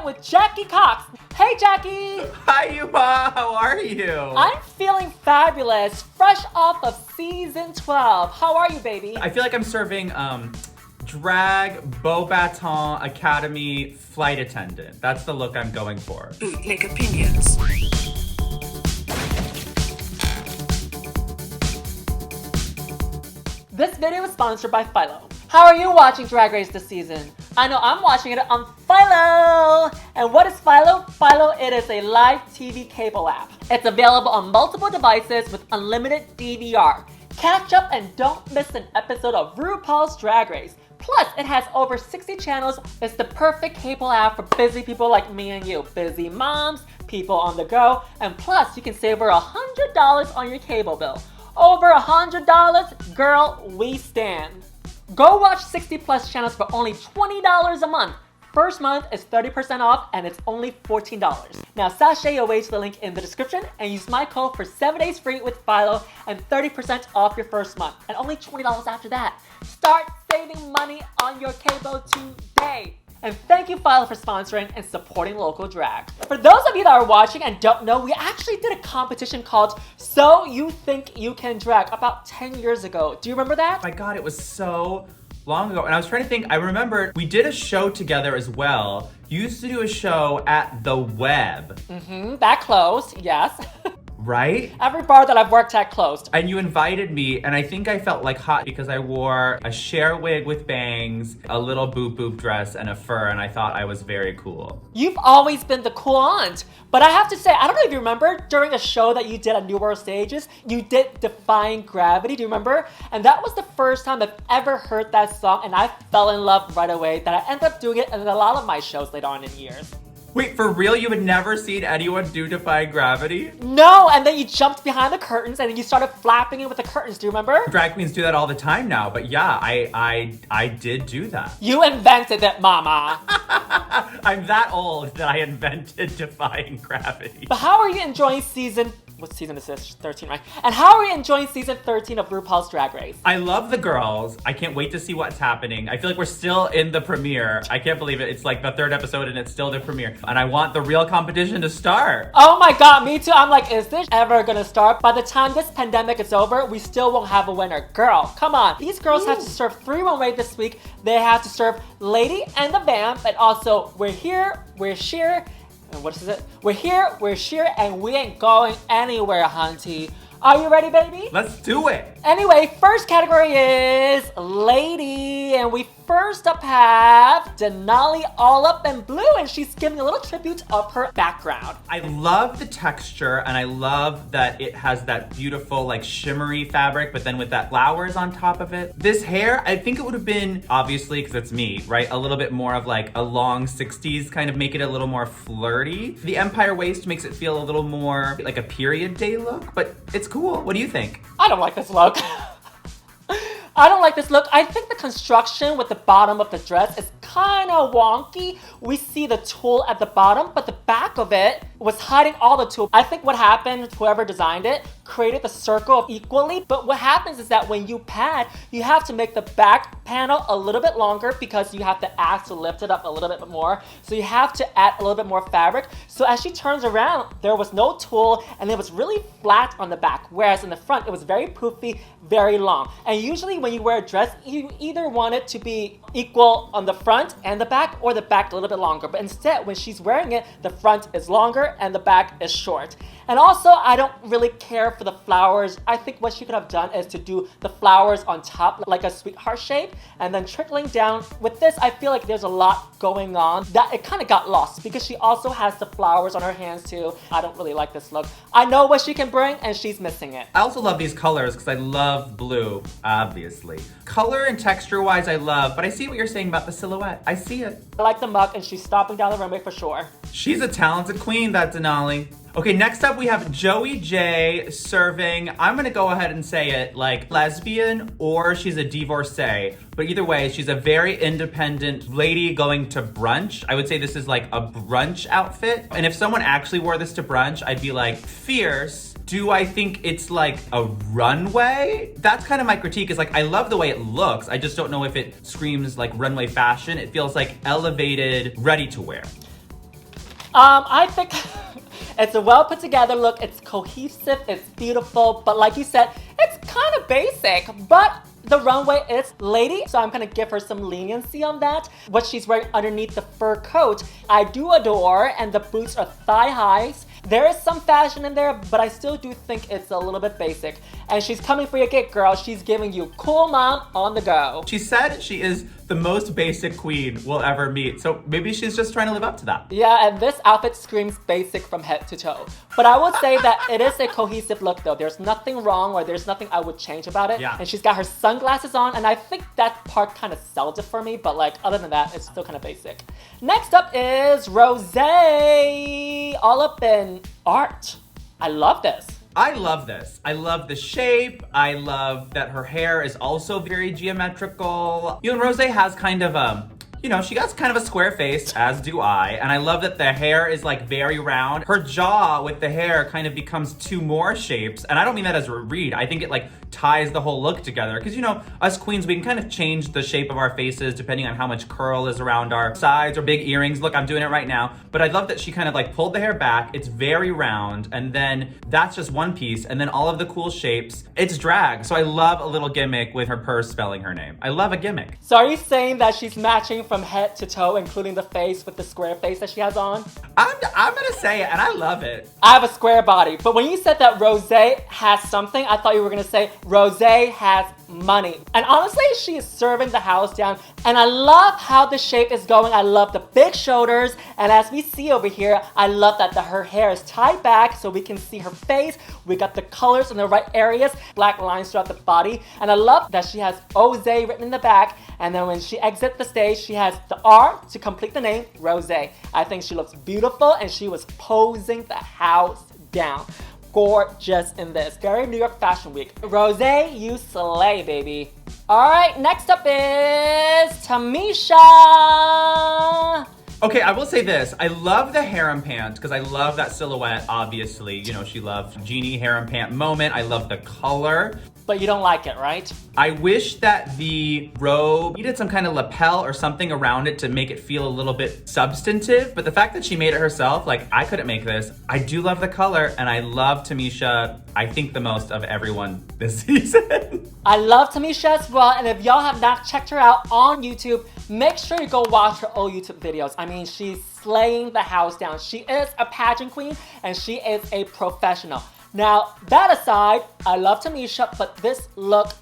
with Jackie Cox. Hey, Jackie! Hi, Yuhua! How are you? I'm feeling fabulous, fresh off of season 12. How are you, baby? I feel like I'm serving drag Beau Baton Academy flight attendant. That's the look I'm going for. Bootleg Opinions. This video is sponsored by Philo. How are you watching Drag Race this season? I know I'm watching it on Philo! And what is Philo? Philo, it is a live TV cable app. It's available on multiple devices with unlimited DVR. Catch up and don't miss an episode of RuPaul's Drag Race. Plus, it has over 60 channels. It's the perfect cable app for busy people like me and you. Busy moms, people on the go, and plus you can save over $100 on your cable bill. Over $100? Girl, we stand. Go watch 60 plus channels for only $20 a month. First month is 30% off and it's only $14. Now sashay your way to the link in the description and use my code for 7 days free with Philo and 30% off your first month and only $20 after that. Start saving money on your cable today. And thank you, Philo, for sponsoring and supporting local drag. For those of you that are watching and don't know, we actually did a competition called So You Think You Can Drag about 10 years ago. Do you remember that? Oh my god, it was so long ago. And I was trying to think, I remember we did a show together as well. You used to do a show at the Web. That closed, yes. Right? Every bar that I've worked at closed. And you invited me, and I think I felt like hot because I wore a Cher wig with bangs, a little boop dress, and a fur, and I thought I was very cool. You've always been the cool aunt. But I have to say, I don't know if you remember, during a show that you did at New World Stages, you did Defying Gravity, do you remember? And that was the first time I've ever heard that song, and I fell in love right away, that I ended up doing it in a lot of my shows later on in years. Wait, for real? You had never seen anyone do Defying Gravity? No, and then you jumped behind the curtains and then you started flapping it with the curtains, do you remember? Drag queens do that all the time now, but yeah, I did do that. You invented it, mama. I'm that old that I invented Defying Gravity. But how are you enjoying what season is this? 13, right? And how are you enjoying season 13 of RuPaul's Drag Race? I love the girls. I can't wait to see what's happening. I feel like we're still in the premiere. I can't believe it. It's like the third episode and it's still the premiere. And I want the real competition to start. Oh my god, me too. I'm like, is this ever gonna start? By the time this pandemic is over, we still won't have a winner. Girl, come on. These girls have to serve 3 runway this week. They have to serve Lady and the Vamp, and also We're Here, We're Sheer, and what is it? We're here, we're sheer, and we ain't going anywhere, hunty. Are you ready, baby? Let's do it. Anyway, first category is Lady, and we first up have Denali all up in blue, and she's giving a little tribute of her background. I love the texture, and I love that it has that beautiful, like, shimmery fabric, but then with that flowers on top of it. This hair, I think it would have been, obviously, because it's me, right? A little bit more of like a long 60s, kind of make it a little more flirty. The empire waist makes it feel a little more like a period day look, but it's cool. What do you think? I don't like this look. I don't like this look. I think the construction with the bottom of the dress is kind of wonky. We see the tulle at the bottom, but the back of it was hiding all the tulle. I think what happened, whoever designed it, created the circle equally, but what happens is that when you pad, you have to make the back panel a little bit longer because you have to ask to lift it up a little bit more. So you have to add a little bit more fabric. So as she turns around, there was no tulle and it was really flat on the back, whereas in the front, it was very poofy, very long. And usually when you wear a dress, you either want it to be equal on the front and the back, or the back a little bit longer. But instead, when she's wearing it, the front is longer and the back is short. And also, I don't really care for the flowers. I think what she could have done is to do the flowers on top, like a sweetheart shape, and then trickling down. With this, I feel like there's a lot going on that it kind of got lost because she also has the flowers on her hands too. I don't really like this look. I know what she can bring and she's missing it. I also love these colors because I love blue, obviously. Color and texture-wise, I love, but I see what you're saying about the silhouette. I see it. I like the mug and she's stomping down the runway for sure. She's a talented queen, that Denali. Okay, next up we have Joey J serving, I'm gonna go ahead and say it, like lesbian or she's a divorcee. But either way, she's a very independent lady going to brunch. I would say this is like a brunch outfit. And if someone actually wore this to brunch, I'd be like, fierce. Do I think it's like a runway? That's kind of my critique, is like, I love the way it looks. I just don't know if it screams like runway fashion. It feels like elevated, ready to wear. I think it's a well put together look. It's cohesive, it's beautiful, but like you said, it's kind of basic, but the runway is lady, so I'm gonna give her some leniency on that. What she's wearing underneath the fur coat, I do adore, and the boots are thigh highs. There is some fashion in there, but I still do think it's a little bit basic. And she's coming for your gig, girl. She's giving you cool mom on the go. She said she is the most basic queen we'll ever meet, so maybe she's just trying to live up to that. Yeah, and this outfit screams basic from head to toe. But I would say that it is a cohesive look though. There's nothing wrong or there's nothing I would change about it. Yeah. And she's got her sunglasses on, and I think that part kind of sells it for me, but like other than that, it's still kind of basic. Next up is Rosé, all up in art. I love this. I love this. I love the shape. I love that her hair is also very geometrical. You know, Rosé has kind of a, you know, she got kind of a square face, as do I. And I love that the hair is like very round. Her jaw with the hair kind of becomes two more shapes. And I don't mean that as a read. I think it like ties the whole look together. Because, you know, us queens, we can kind of change the shape of our faces depending on how much curl is around our sides or big earrings. Look, I'm doing it right now. But I love that she kind of like pulled the hair back. It's very round. And then that's just one piece. And then all of the cool shapes. It's drag. So I love a little gimmick with her purse spelling her name. I love a gimmick. So are you saying that she's matching from head to toe, including the face with the square face that she has on? I'm gonna say it, and I love it. I have a square body, but when you said that Rosé has something, I thought you were gonna say Rosé has money. And honestly, she is serving the house down, and I love how the shape is going. I love the big shoulders, and as we see over here, I love that her hair is tied back so we can see her face. We got the colors in the right areas, black lines throughout the body, and I love that she has Rosé written in the back, and then when she exits the stage, she has the R to complete the name, Rosé. I think she looks beautiful, and she was posing the house down. Gorgeous in this. Very New York Fashion Week. Rosé, you slay, baby. All right, next up is Tamisha. Okay, I will say this. I love the harem pant because I love that silhouette, obviously. You know, she loves Genie harem pant moment. I love the color. But you don't like it, right? I wish that the robe needed some kind of lapel or something around it to make it feel a little bit substantive. But the fact that she made it herself, like, I couldn't make this. I do love the color, and I love Tamisha, I think, the most of everyone this season. I love Tamisha as well, and if y'all have not checked her out on YouTube, make sure you go watch her old YouTube videos. I mean, she's slaying the house down. She is a pageant queen, and she is a professional. Now, that aside, I love Tamisha, but this look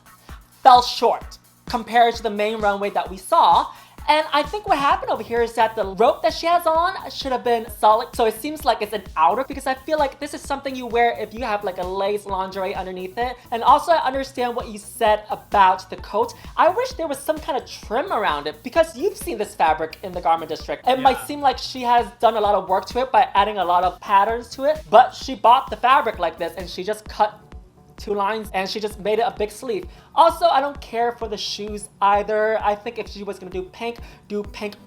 fell short compared to the main runway that we saw. And I think what happened over here is that the rope that she has on should have been solid. So it seems like it's an outer, because I feel like this is something you wear if you have like a lace lingerie underneath it. And also I understand what you said about the coat. I wish there was some kind of trim around it, because you've seen this fabric in the garment district. It might seem like she has done a lot of work to it by adding a lot of patterns to it, but she bought the fabric like this and she just cut 2 lines and she just made it a big sleeve. Also, I don't care for the shoes either. I think if she was gonna do pink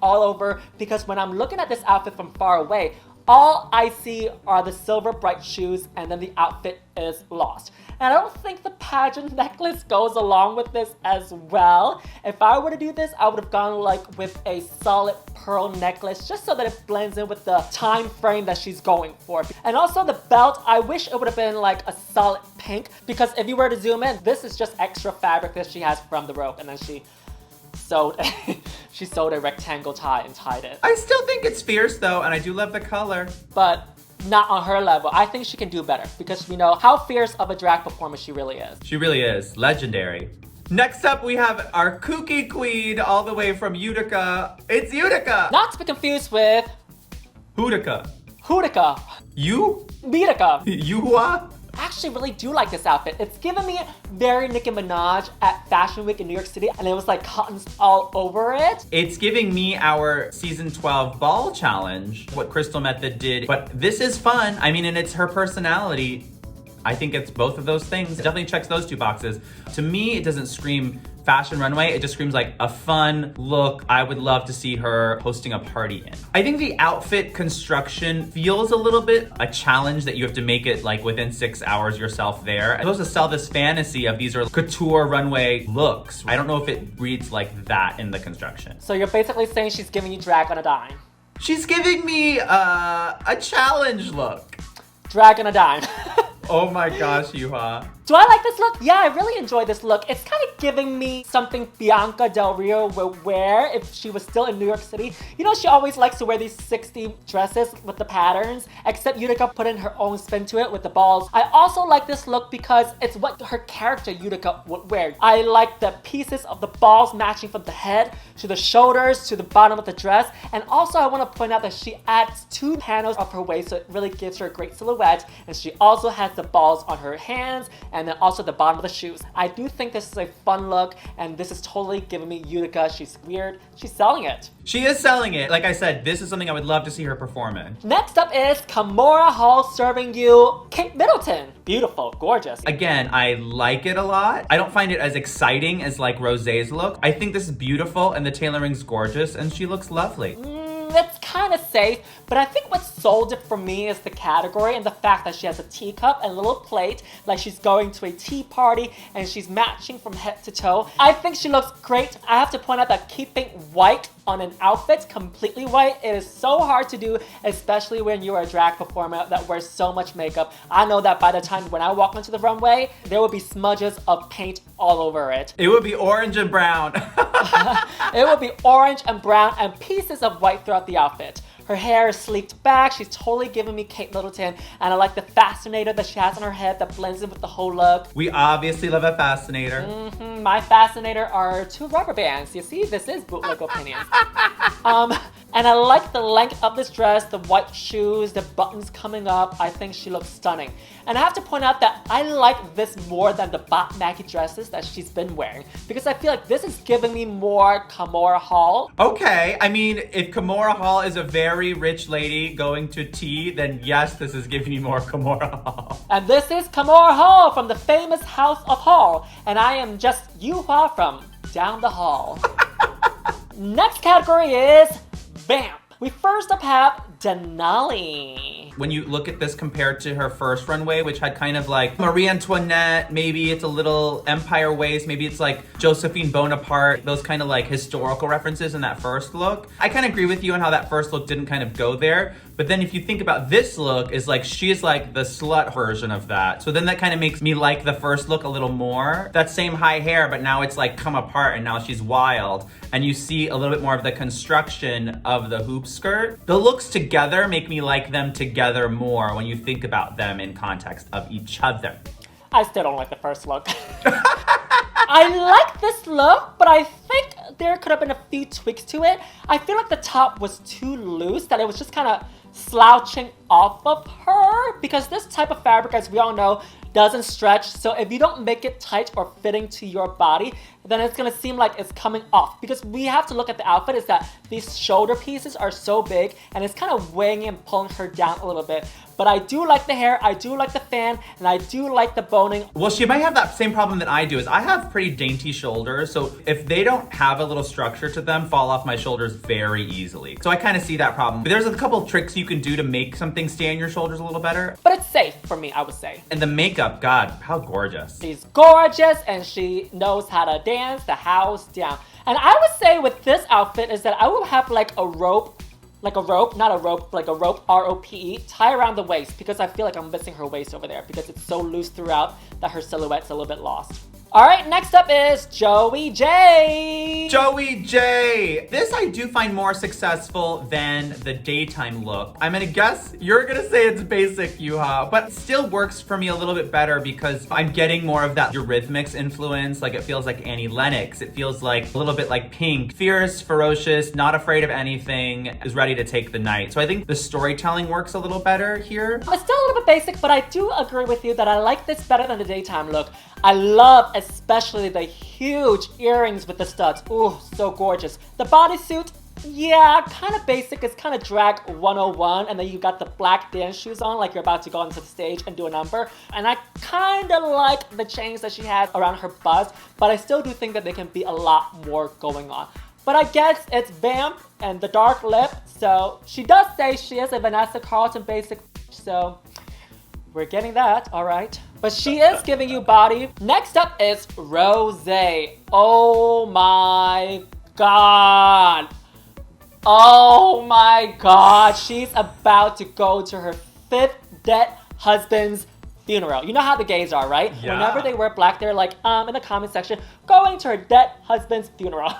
all over, because when I'm looking at this outfit from far away, all I see are the silver bright shoes, and then the outfit is lost. And I don't think the pageant necklace goes along with this as well. If I were to do this, I would have gone like with a solid pearl necklace, just so that it blends in with the time frame that she's going for. And also the belt, I wish it would have been like a solid pink, because if you were to zoom in, this is just extra fabric that she has from the rope, and then she sewed a rectangle tie and tied it. I still think it's fierce though, and I do love the color. But not on her level. I think she can do better, because we know how fierce of a drag performer she really is. She really is. Legendary. Next up, we have our kooky queen all the way from Utica. It's Utica! Not to be confused with Utica. Utica. Utica. Yuhua? I actually really do like this outfit. It's giving me very Nicki Minaj at Fashion Week in New York City, and it was like cottons all over it. It's giving me our season 12 ball challenge, what Crystal Method did, but this is fun. I mean, and it's her personality. I think it's both of those things. It definitely checks those 2 boxes. To me, it doesn't scream fashion runway. It just screams like a fun look I would love to see her hosting a party in. I think the outfit construction feels a little bit a challenge, that you have to make it like within 6 hours yourself there. I'm supposed to sell this fantasy of these are couture runway looks. I don't know if it reads like that in the construction. So you're basically saying she's giving you drag on a dime. She's giving me a challenge look. Dragon a dime. Oh my gosh, Yuhua. Do I like this look? Yeah, I really enjoy this look. It's kind of giving me something Bianca Del Rio would wear if she was still in New York City. You know, she always likes to wear these 60s dresses with the patterns, except Utica put in her own spin to it with the balls. I also like this look because it's what her character Utica would wear. I like the pieces of the balls matching from the head to the shoulders to the bottom of the dress. And also I want to point out that she adds 2 panels of her waist, so it really gives her a great silhouette. And she also has the balls on her hands and then also the bottom of the shoes. I do think this is a fun look, and this is totally giving me Utica. She's weird. She's selling it. She is selling it. Like I said, this is something I would love to see her perform in. Next up is Kahmora Hall serving you Kate Middleton. Beautiful, gorgeous. Again, I like it a lot. I don't find it as exciting as like Rosé's look. I think this is beautiful and the tailoring's gorgeous and she looks lovely. It's kind of safe, but I think what sold it for me is the category and the fact that she has a teacup and a little plate, like she's going to a tea party and she's matching from head to toe. I think she looks great. I have to point out that keeping white on an outfit, completely white, it is so hard to do, especially when you're a drag performer that wears so much makeup. I know that by the time when I walk onto the runway, there will be smudges of paint all over it. It would be orange and brown. It will be orange and brown and pieces of white throughout the outfit. Her hair is sleeked back. She's totally giving me Kate Middleton, and I like the fascinator that she has on her head that blends in with the whole look. We obviously love a fascinator. My fascinator are 2 rubber bands. You see, this is Bootleg Opinions. And I like the length of this dress, the white shoes, the buttons coming up. I think she looks stunning. And I have to point out that I like this more than the Bot Maggie dresses that she's been wearing, because I feel like this is giving me more Kahmora Hall. Okay, I mean, if Kahmora Hall is a very rich lady going to tea, then yes, this is giving me more Kahmora Hall. And this is Kahmora Hall from the famous House of Hall, and I am just Yuhua from down the hall. Next category is Vamp. We first up have Denali. When you look at this compared to her first runway, which had kind of like Marie Antoinette, maybe it's a little Empire waist, maybe it's like Josephine Bonaparte, those kind of like historical references in that first look. I kind of agree with you on how that first look didn't kind of go there. But then if you think about this look, is like she is like the slut version of that. So then that kind of makes me like the first look a little more. That same high hair, but now it's like come apart and now she's wild. And you see a little bit more of the construction of the hoop skirt. The looks together make me like them together more when you think about them in context of each other. I still don't like the first look. I like this look, but I think there could have been a few tweaks to it. I feel like the top was too loose, that it was just kind of slouching off of her, because this type of fabric, as we all know, doesn't stretch. So if you don't make it tight or fitting to your body, then it's gonna seem like it's coming off, because we have to look at the outfit is that these shoulder pieces are so big and it's kind of weighing and pulling her down a little bit. But I do like the hair, I do like the fan, and I do like the boning. Well, she might have that same problem that I do, is I have pretty dainty shoulders, so if they don't have a little structure to them, fall off my shoulders very easily. So I kind of see that problem. But there's a couple of tricks you can do to make something stay on your shoulders a little better. But it's safe for me, I would say. And the makeup, God, how gorgeous. She's gorgeous and she knows how to dance the house down. And I would say with this outfit is that I will have like a rope, not a rope, like a rope, R-O-P-E, tie around the waist, because I feel like I'm missing her waist over there because it's so loose throughout that her silhouette's a little bit lost. All right, next up is Joey J. Joey J. This I do find more successful than the daytime look. I'm gonna guess you're gonna say it's basic, Yuha, but it still works for me a little bit better because I'm getting more of that Eurythmics influence. Like it feels like Annie Lennox. It feels like a little bit like Pink. Fierce, ferocious, not afraid of anything, is ready to take the night. So I think the storytelling works a little better here. It's still a little bit basic, but I do agree with you that I like this better than the daytime look. I love especially the huge earrings with the studs. Ooh, so gorgeous. The bodysuit, yeah, kind of basic. It's kind of drag 101, and then you got the black dance shoes on like you're about to go onto the stage and do a number. And I kind of like the chains that she has around her bust, but I still do think that there can be a lot more going on. But I guess it's Vamp and the dark lip, so she does say she is a Vanessa Carlton basic, so we're getting that, all right. But she is giving you body. Next up is Rosé. Oh my God. Oh my god, she's about to go to her 5th dead husband's funeral. You know how the gays are, right? Yeah. Whenever they wear black, they're like, in the comment section, going to her dead husband's funeral.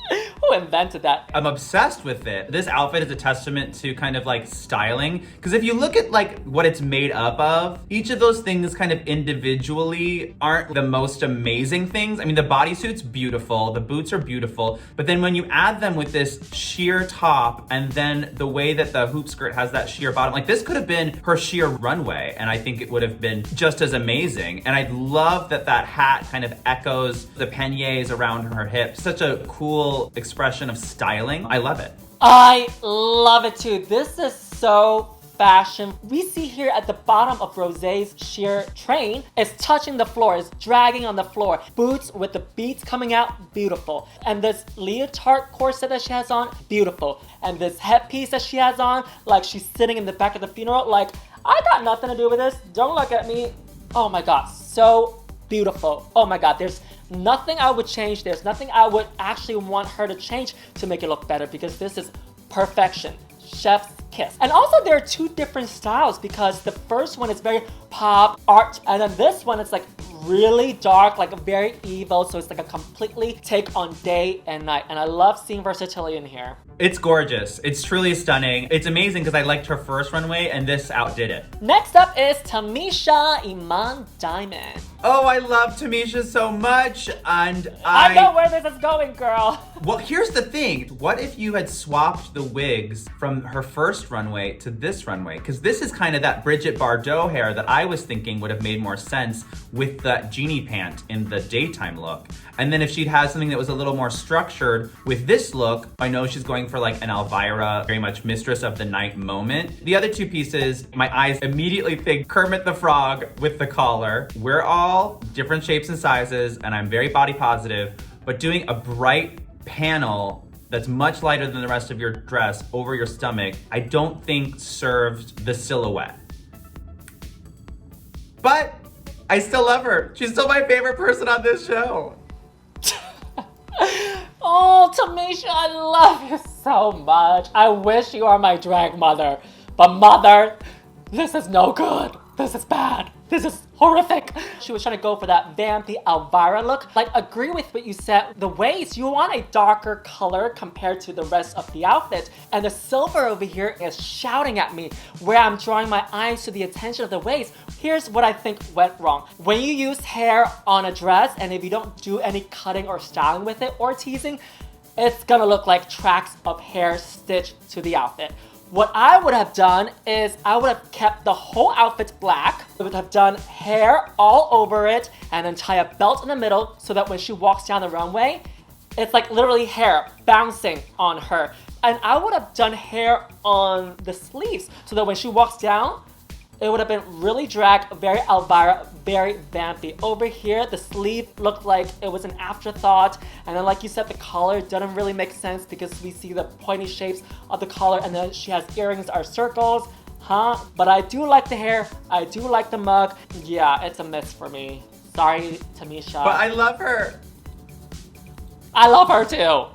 Who invented that? I'm obsessed with it. This outfit is a testament to kind of like styling. Because if you look at like what it's made up of, each of those things kind of individually aren't the most amazing things. I mean, the bodysuit's beautiful, the boots are beautiful, but then when you add them with this sheer top and then the way that the hoop skirt has that sheer bottom, like this could have been her sheer runway and I think it would have been just as amazing. And I love that that hat kind of echoes the panniers around her hips. Such a cool expression of styling. I love it. I love it too. This is so fashion. We see here at the bottom of Rosé's sheer train is touching the floor, is dragging on the floor. Boots with the beads coming out, beautiful. And this leotard corset that she has on, beautiful. And this headpiece that she has on, like she's sitting in the back of the funeral, like, I got nothing to do with this. Don't look at me. Oh my god, so beautiful. Oh my god, there's nothing I would change. There's nothing I would actually want her to change to make it look better because this is perfection. Chef's kiss. And also there are two different styles because the first one is very pop art and then this one is like really dark, like very evil, so it's like a completely take on day and night. And I love seeing versatility in here. It's gorgeous. It's truly stunning. It's amazing because I liked her first runway and this outdid it. Next up is Tamisha Iman Diamond. Oh, I love Tamisha so much and I know where this is going, girl. Well, here's the thing. What if you had swapped the wigs from her first runway to this runway? Because this is kind of that Bridget Bardot hair that I was thinking would have made more sense with that genie pant in the daytime look. And then if she'd had something that was a little more structured with this look, I know she's going for like an Elvira, very much mistress of the night moment. The other two pieces, my eyes immediately think Kermit the Frog with the collar. We're all different shapes and sizes, and I'm very body positive, but doing a bright panel that's much lighter than the rest of your dress over your stomach, I don't think served the silhouette. But I still love her. She's still my favorite person on this show. Oh, Tamisha, I love you so much. I wish you are my drag mother. But mother, this is no good. This is bad. This is horrific. She was trying to go for that vampy Elvira look. Like, agree with what you said. The waist, you want a darker color compared to the rest of the outfit. And the silver over here is shouting at me where I'm drawing my eyes to the attention of the waist. Here's what I think went wrong. When you use hair on a dress and if you don't do any cutting or styling with it or teasing, it's gonna look like tracks of hair stitched to the outfit. What I would have done is I would have kept the whole outfit black. I would have done hair all over it and then tie a belt in the middle so that when she walks down the runway, it's like literally hair bouncing on her. And I would have done hair on the sleeves so that when she walks down, it would have been really drag, very Elvira, very vampy. Over here, the sleeve looked like it was an afterthought. And then like you said, the collar doesn't really make sense because we see the pointy shapes of the collar and then she has earrings that are circles. But I do like the hair. I do like the mug. Yeah, it's a miss for me. Sorry, Tamisha. But I love her. I love her too.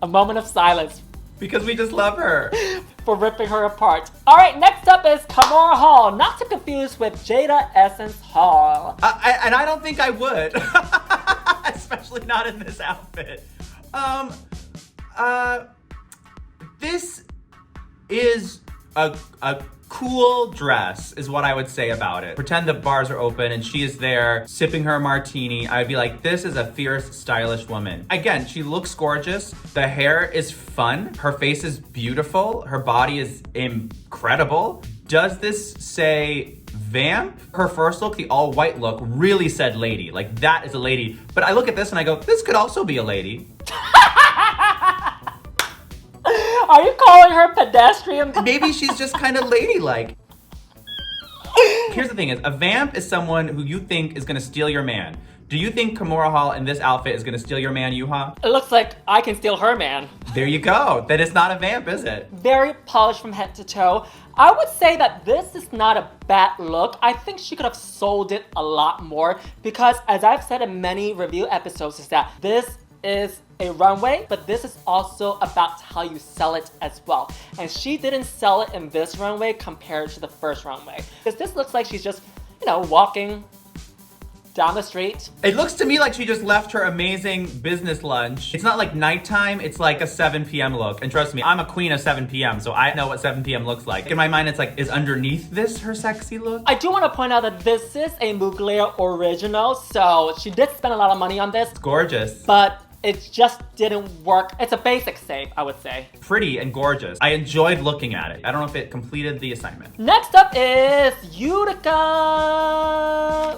A moment of silence. Because we just love her. For ripping her apart. All right, next up is Kahmora Hall, not to confuse with Jada Essence Hall. And I don't think I would, especially not in this outfit. This is a cool dress is what I would say about it. Pretend the bars are open and she is there sipping her martini. I'd be like, this is a fierce, stylish woman. Again, she looks gorgeous. The hair is fun. Her face is beautiful. Her body is incredible. Does this say vamp? Her first look, the all white look, really said lady. Like that is a lady. But I look at this and I go, this could also be a lady. Are you calling her pedestrian? Maybe she's just kind of ladylike. Here's the thing is, a vamp is someone who you think is gonna steal your man. Do you think Kahmora Hall in this outfit is gonna steal your man, Yuha? It looks like I can steal her man. There you go. Then it's not a vamp, is it? Very polished from head to toe. I would say that this is not a bad look. I think she could have sold it a lot more because as I've said in many review episodes is that this is a runway, but this is also about how you sell it as well. And she didn't sell it in this runway compared to the first runway. Because this looks like she's just, you know, walking down the street. It looks to me like she just left her amazing business lunch. It's not like nighttime, it's like a 7 p.m. look. And trust me, I'm a queen of 7 p.m., so I know what 7 p.m. looks like. In my mind, it's like, is underneath this her sexy look? I do want to point out that this is a Mugler original, so she did spend a lot of money on this. It's gorgeous. But it just didn't work. It's a basic save, I would say. Pretty and gorgeous. I enjoyed looking at it. I don't know if it completed the assignment. Next up is Utica.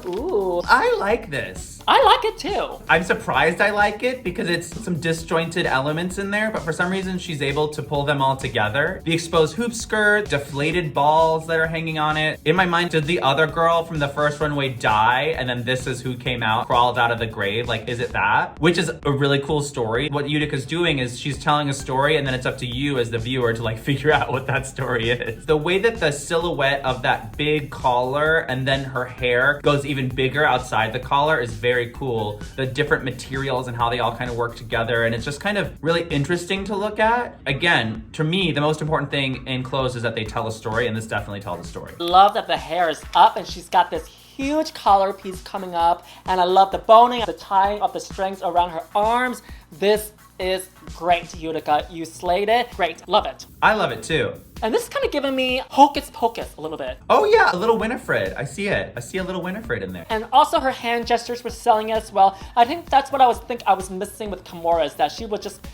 Ooh. I like this. I like it too. I'm surprised I like it because it's some disjointed elements in there, but for some reason she's able to pull them all together. The exposed hoop skirt, deflated balls that are hanging on it. In my mind, did the other girl from the first runway die and then this is who came out, crawled out of the grave? Like, is it that? Which is a really cool story. What Utica's doing is she's telling a story and then it's up to you as the viewer to like figure out what that story is. The way that the silhouette of that big collar and then her hair goes even bigger outside the collar is very cool. The different materials and how they all kind of work together, and it's just kind of really interesting to look at. Again, to me, the most important thing in clothes is that they tell a story, and this definitely tells a story. Love that the hair is up and she's got this huge collar piece coming up, and I love the boning, the tying of the strings around her arms. This is great, Utica. You slayed it. Great. Love it. I love it too. And this is kind of giving me Hocus Pocus a little bit. Oh yeah, a little Winifred. I see it. I see a little Winifred in there. And also her hand gestures were selling it as well. I think that's what I was missing with Kahmora, is that she was just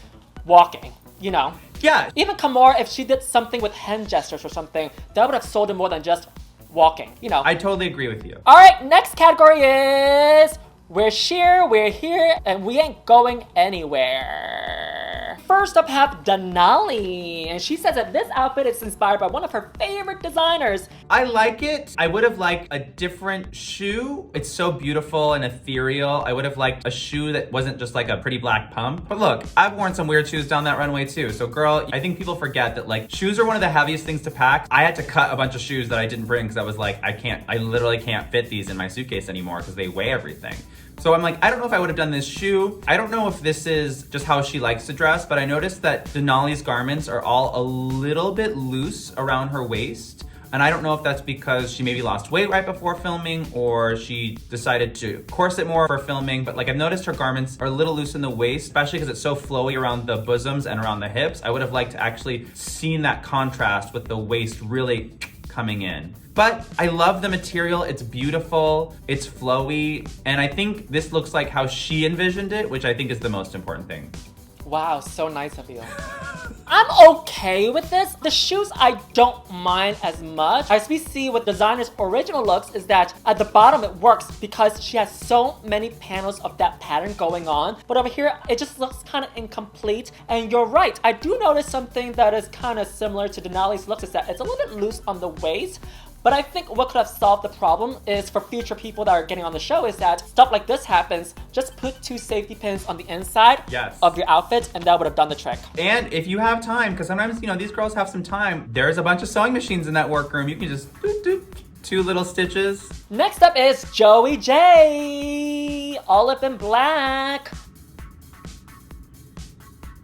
walking, you know? Yeah. Even Kahmora, if she did something with hand gestures or something, that would have sold it more than just walking, you know? I totally agree with you. All right, next category is we're sheer, we're here, and we ain't going anywhere. First up, have Denali, and she says that this outfit is inspired by one of her favorite designers. I like it. I would have liked a different shoe. It's so beautiful and ethereal. I would have liked a shoe that wasn't just like a pretty black pump. But look, I've worn some weird shoes down that runway too. So girl, I think people forget that like shoes are one of the heaviest things to pack. I had to cut a bunch of shoes that I didn't bring because I was like, I literally can't fit these in my suitcase anymore because they weigh everything. So I'm like, I don't know if I would have done this shoe. I don't know if this is just how she likes to dress, but I noticed that Denali's garments are all a little bit loose around her waist. And I don't know if that's because she maybe lost weight right before filming or she decided to corset more for filming. But like I've noticed her garments are a little loose in the waist, especially because it's so flowy around the bosoms and around the hips. I would have liked to actually seen that contrast with the waist really coming in. But I love the material, it's beautiful, it's flowy, and I think this looks like how she envisioned it, which I think is the most important thing. Wow, so nice of you. I'm okay with this. The shoes I don't mind as much. As we see with designer's original looks is that at the bottom it works because she has so many panels of that pattern going on. But over here, it just looks kind of incomplete. And you're right, I do notice something that is kind of similar to Denali's looks is that it's a little bit loose on the waist. But I think what could have solved the problem is for future people that are getting on the show is that stuff like this happens, just put 2 safety pins on the inside of your outfit and that would have done the trick. And if you have time, because sometimes, you know, these girls have some time, there's a bunch of sewing machines in that workroom. You can just doop, doop, 2 little stitches. Next up is Joey J, all up in black.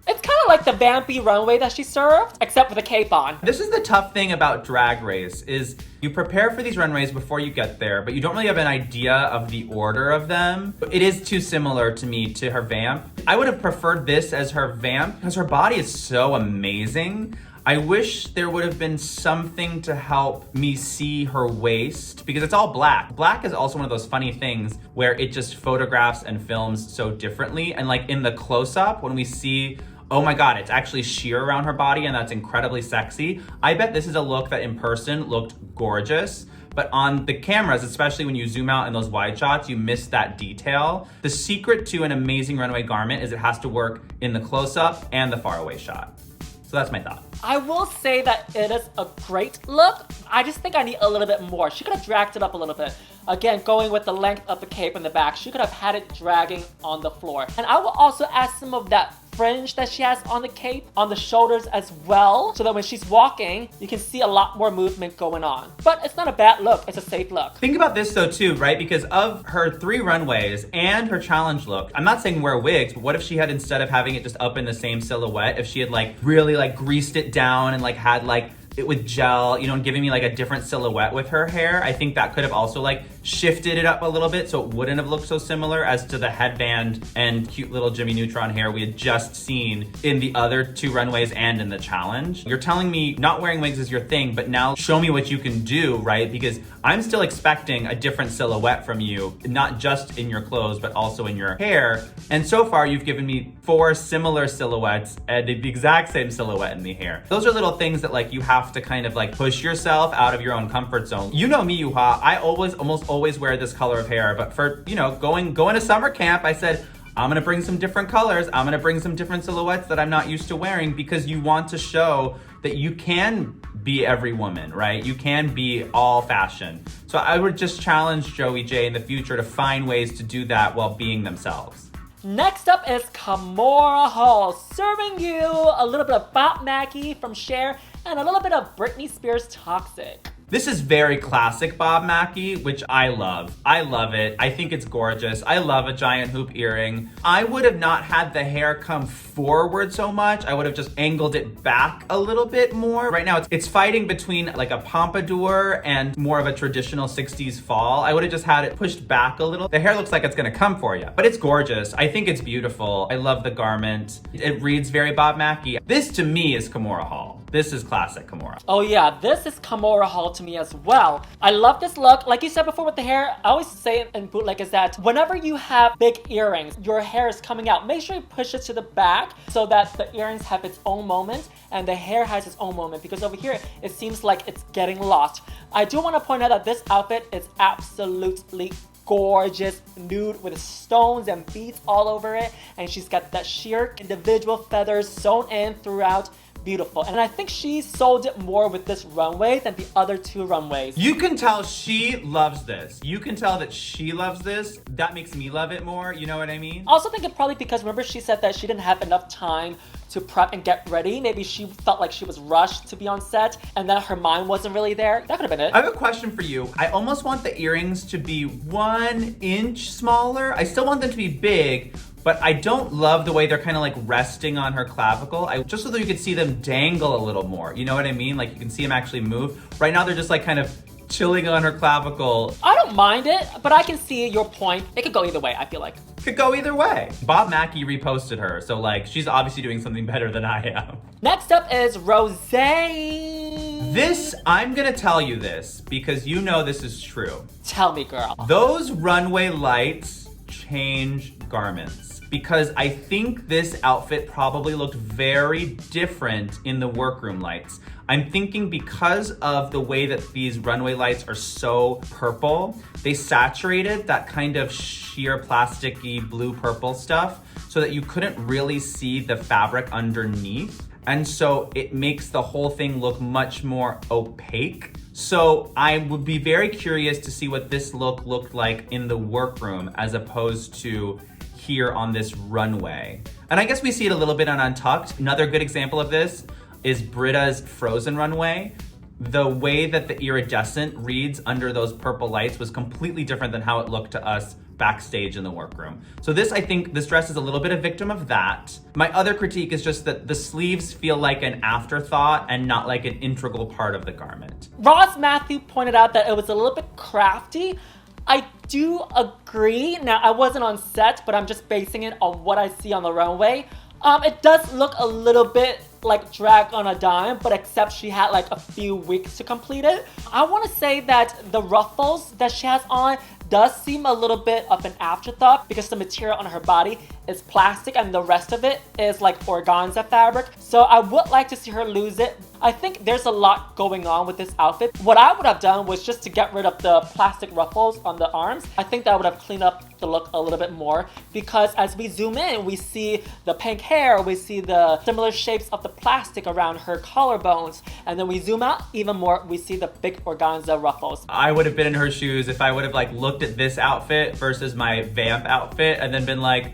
It's kind of like the vampy runway that she served, except with a cape on. This is the tough thing about Drag Race, is you prepare for these runways before you get there, but you don't really have an idea of the order of them. It is too similar to me to her vamp. I would have preferred this as her vamp because her body is so amazing. I wish there would have been something to help me see her waist because it's all black. Black is also one of those funny things where it just photographs and films so differently. And like in the close-up, when we see, oh my God, it's actually sheer around her body and that's incredibly sexy. I bet this is a look that in person looked gorgeous. But on the cameras, especially when you zoom out in those wide shots, you miss that detail. The secret to an amazing runway garment is it has to work in the close-up and the faraway shot. So that's my thought. I will say that it is a great look. I just think I need a little bit more. She could have dragged it up a little bit. Again, going with the length of the cape in the back, she could have had it dragging on the floor. And I will also add some of that fringe that she has on the cape, on the shoulders as well, so that when she's walking, you can see a lot more movement going on. But it's not a bad look, it's a safe look. Think about this though too, right? Because of her 3 runways and her challenge look, I'm not saying wear wigs, but what if she had, instead of having it just up in the same silhouette, if she had like really like greased it down and like had like it with gel, you know, and giving me like a different silhouette with her hair. I think that could have also like shifted it up a little bit so it wouldn't have looked so similar as to the headband and cute little Jimmy Neutron hair we had just seen in the other 2 runways and in the challenge. You're telling me not wearing wigs is your thing, but now show me what you can do, right? Because I'm still expecting a different silhouette from you, not just in your clothes, but also in your hair. And so far you've given me 4 similar silhouettes and the exact same silhouette in the hair. Those are little things that like you have to kind of like push yourself out of your own comfort zone. You know me, Yuhua, I almost always wear this color of hair, but for, you know, going to summer camp, I said, I'm gonna bring some different colors. I'm gonna bring some different silhouettes that I'm not used to wearing, because you want to show that you can be every woman, right? You can be all fashion. So I would just challenge Joey J in the future to find ways to do that while being themselves. Next up is Kahmora Hall, serving you a little bit of Bob Mackie from Cher and a little bit of Britney Spears Toxic. This is very classic Bob Mackie, which I love. I love it. I think it's gorgeous. I love a giant hoop earring. I would have not had the hair come forward so much. I would have just angled it back a little bit more. Right now, it's fighting between like a pompadour and more of a traditional 60s fall. I would have just had it pushed back a little. The hair looks like it's gonna come for you, but it's gorgeous. I think it's beautiful. I love the garment. It reads very Bob Mackie. This to me is Kahmora Hall. This is classic Kahmora. Oh yeah, this is Kahmora Hall to me as well. I love this look. Like you said before with the hair, I always say it in bootleg is that whenever you have big earrings, your hair is coming out, make sure you push it to the back so that the earrings have its own moment and the hair has its own moment, because over here, it seems like it's getting lost. I do want to point out that this outfit is absolutely gorgeous, nude with stones and beads all over it, and she's got that sheer individual feathers sewn in throughout. Beautiful. And I think she sold it more with this runway than the other 2 runways. You can tell she loves this. You can tell that she loves this. That makes me love it more. You know what I mean? I also think it probably because, remember, she said that she didn't have enough time to prep and get ready. Maybe she felt like she was rushed to be on set and that her mind wasn't really there. That could have been it. I have a question for you. I almost want the earrings to be 1 inch smaller. I still want them to be big, but I don't love the way they're kind of like resting on her clavicle. Just so that you could see them dangle a little more. You know what I mean? Like you can see them actually move. Right now they're just like kind of chilling on her clavicle. I don't mind it, but I can see your point. It could go either way, I feel like. Could go either way. Bob Mackie reposted her, so like she's obviously doing something better than I am. Next up is Rosé. This, I'm gonna tell you this because you know this is true. Tell me, girl. Those runway lights change garments. Because I think this outfit probably looked very different in the workroom lights. I'm thinking because of the way that these runway lights are so purple, they saturated that kind of sheer plasticky blue-purple stuff so that you couldn't really see the fabric underneath. And so it makes the whole thing look much more opaque. So I would be very curious to see what this look looked like in the workroom as opposed to here on this runway. And I guess we see it a little bit on Untucked. Another good example of this is Britta's Frozen runway. The way that the iridescent reads under those purple lights was completely different than how it looked to us backstage in the workroom. So this, I think, this dress is a little bit a victim of that. My other critique is just that the sleeves feel like an afterthought and not like an integral part of the garment. Ross Matthew pointed out that it was a little bit crafty. I do agree. Now, I wasn't on set, but I'm just basing it on what I see on the runway. It does look a little bit like drag on a dime, but except she had like a few weeks to complete it. I want to say that the ruffles that she has on does seem a little bit of an afterthought because the material on her body is plastic and the rest of it is like organza fabric. So I would like to see her lose it. I think there's a lot going on with this outfit. What I would have done was just to get rid of the plastic ruffles on the arms. I think that would have cleaned up the look a little bit more because as we zoom in, we see the pink hair, we see the similar shapes of the plastic around her collarbones, and then we zoom out even more, we see the big organza ruffles. I would have been in her shoes if I would have like looked at this outfit versus my Vamp outfit and then been like,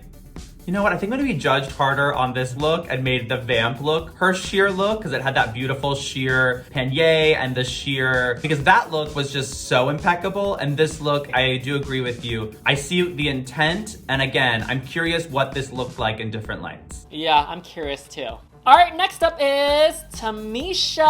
You know what? I think I'm gonna be judged harder on this look and made the vamp look her sheer look because it had that beautiful sheer panier and the sheer, because that look was just so impeccable. And this look, I do agree with you. I see the intent, and again, I'm curious what this looked like in different lights. Yeah, I'm curious too. All right, next up is Tamisha.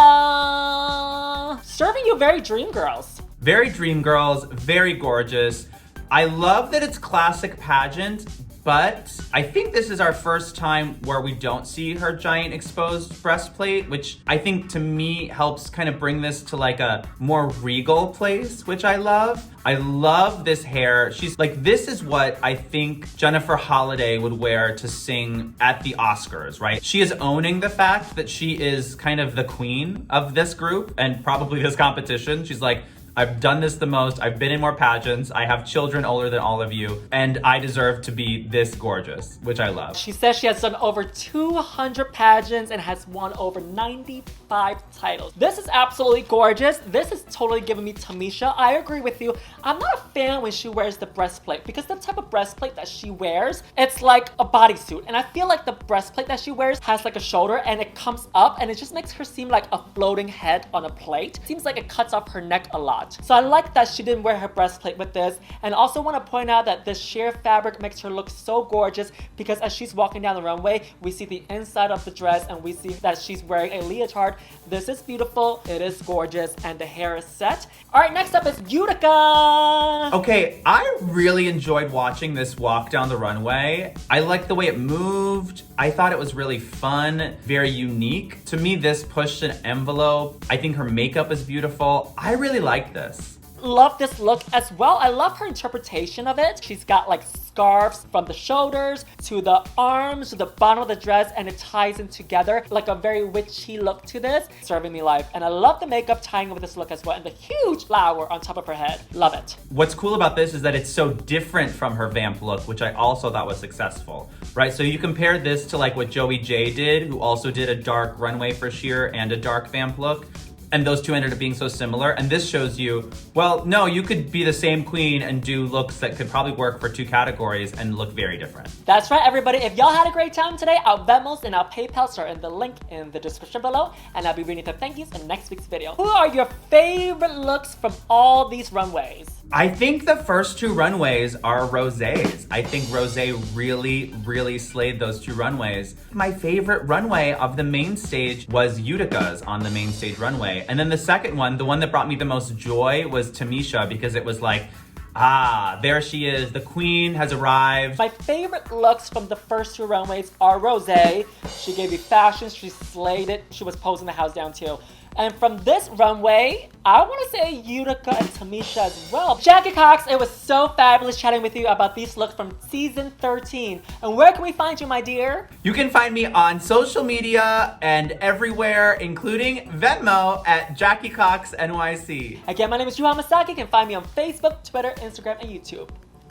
Serving you very dream girls. Very dream girls, very gorgeous. I love that it's classic pageant, but I think this is our first time where we don't see her giant exposed breastplate, which I think to me helps kind of bring this to like a more regal place, which I love. I love this hair. She's like, this is what I think Jennifer Holliday would wear to sing at the Oscars, right? She is owning the fact that she is kind of the queen of this group and probably this competition. She's like, I've done this the most. I've been in more pageants. I have children older than all of you, and I deserve to be this gorgeous, which I love. She says she has done over 200 pageants and has won over 95 titles. This is absolutely gorgeous. This is totally giving me Tamisha. I agree with you. I'm not a fan when she wears the breastplate because the type of breastplate that she wears, it's like a bodysuit. And I feel like the breastplate that she wears has like a shoulder and it comes up and it just makes her seem like a floating head on a plate. Seems like it cuts off her neck a lot. So I like that she didn't wear her breastplate with this. And also want to point out that this sheer fabric makes her look so gorgeous because as she's walking down the runway, we see the inside of the dress and we see that she's wearing a leotard. This is beautiful, it is gorgeous, and the hair is set. All right, next up is Utica. Okay, I really enjoyed watching this walk down the runway. I liked the way it moved. I thought it was really fun, very unique. To me, this pushed an envelope. I think her makeup is beautiful. I really like this. Love this look as well. I love her interpretation of it. She's got like scarves from the shoulders to the arms to the bottom of the dress, and it ties in together like a very witchy look to this. Serving me life. And I love the makeup tying in with this look as well, and the huge flower on top of her head. Love it. What's cool about this is that it's so different from her vamp look, which I also thought was successful, right? So you compare this to like what Joey J did, who also did a dark runway for sheer and a dark vamp look. And those two ended up being so similar. And this shows you, well, no, you could be the same queen and do looks that could probably work for two categories and look very different. That's right, everybody. If y'all had a great time today, our Venmos and our PayPals are in the link in the description below. And I'll be reading the thank yous in next week's video. Who are your favorite looks from all these runways? I think the first two runways are Rosé's. I think Rosé really, really slayed those two runways. My favorite runway of the main stage was Utica's on the main stage runway. And then the second one, the one that brought me the most joy, was Tamisha, because it was like, ah, there she is. The queen has arrived. My favorite looks from the first two runways are Rosé. She gave you fashion. She slayed it. She was posing the house down too. And from this runway, I want to say Utica and Tamisha as well. Jackie Cox, it was so fabulous chatting with you about these looks from season 13. And where can we find you, my dear? You can find me on social media and everywhere, including Venmo at Jackie Cox NYC. Again, my name is Yuhua Hamasaki. You can find me on Facebook, Twitter, Instagram, and YouTube.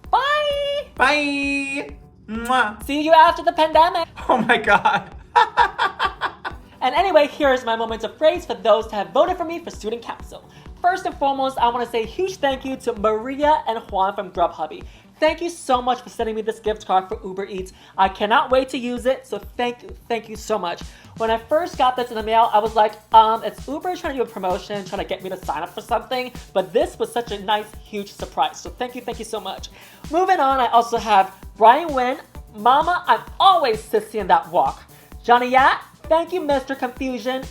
Bye! Bye! Mwah. See you after the pandemic. Oh my God. And anyway, here's my moment of praise for those that have voted for me for Student Council. First and foremost, I want to say a huge thank you to Maria and Juan from Grubhubby. Thank you so much for sending me this gift card for Uber Eats. I cannot wait to use it, so thank you so much. When I first got this in the mail, I was like, it's Uber trying to do a promotion, trying to get me to sign up for something, but this was such a nice, huge surprise. So thank you so much. Moving on, I also have Brian Wynn, Mama, I'm always sissy in that walk. Johnny Yat, thank you, Mr. Confusion.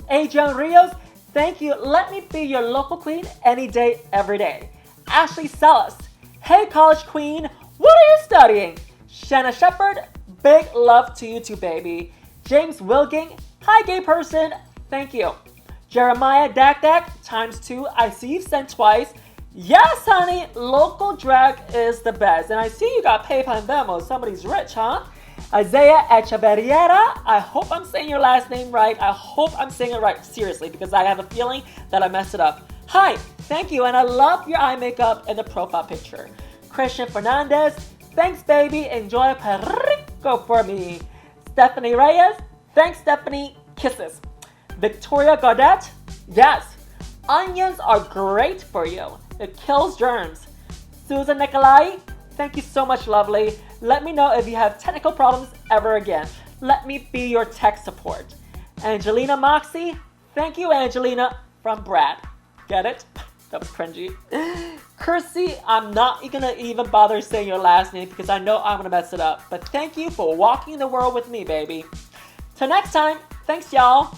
Adrian Rios, thank you. Let me be your local queen any day, every day. Ashley Sellis, hey college queen, what are you studying? Shanna Shepherd, big love to you too, baby. James Wilking, hi gay person, thank you. Jeremiah Dak ×2, I see you've sent twice. Yes, honey, local drag is the best. And I see you got PayPal and Venmo, somebody's rich, huh? Isaiah Echeverriera, I hope I'm saying your last name right. I hope I'm saying it right, seriously, because I have a feeling that I messed it up. Hi, thank you, and I love your eye makeup and the profile picture. Christian Fernandez, thanks, baby. Enjoy Perico for me. Stephanie Reyes, thanks, Stephanie. Kisses. Victoria Gaudette, yes, onions are great for you. It kills germs. Susan Nicolai, thank you so much, lovely. Let me know if you have technical problems ever again. Let me be your tech support. Angelina Moxie, thank you, Angelina, from Brad. Get it? That was cringy. Kersey, I'm not gonna even bother saying your last name because I know I'm gonna mess it up. But thank you for walking the world with me, baby. Till next time, thanks y'all.